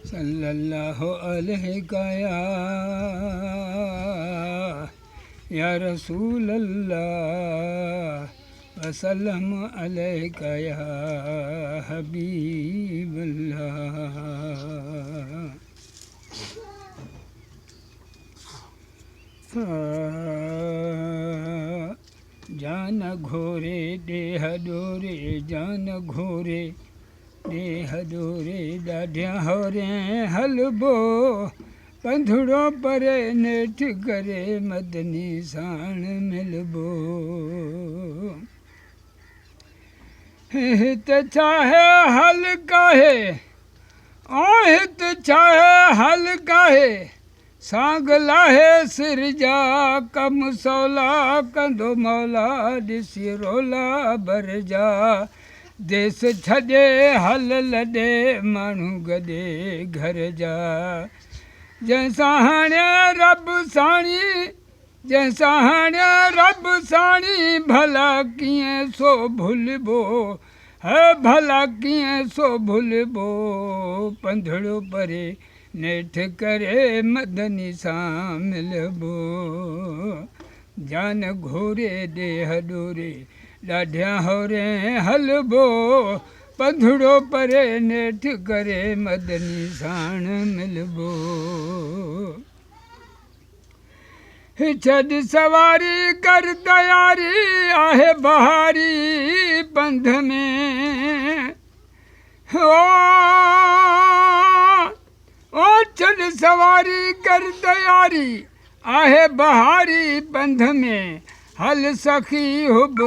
सल्लल्लाहु अलैहि या रसूल अल्लाह वसल्लम अलैका या हबीब अल्लाह। जान घोरे देह डोरे, जान घोरे देह डोरे, ॾाढिया होरे हलबो पंधड़ो परे नेठ करे मदनी साण मिलबो। हित चाहे हल काहे हित चाहे हल काहे, सांग लाहे सिर जा कम सौला कंदो मौला ॾिसी रोला भर जा। देश छॾे हल लॾे माण्हू गॾे घर जा। जंहिंसां हाणे रब साणी, जंहिंसां हाणे रब साणी, भला कीअं सो भुलिबो है, भला कीअं सो भुलिबो। पंधड़ो परे नेठ करे मदनी सां मिलबो। जान घोरे देह डोरे, ॾाढिया होरे हलबो पंधड़ो परे नेठ करे मदनी साण मिलबो। छॾ सवारी कर तयारी आहे बहारी पंध में, ओ छॾ सवारी कर तयारी आहे बहारी पंध में। हल सखी हुब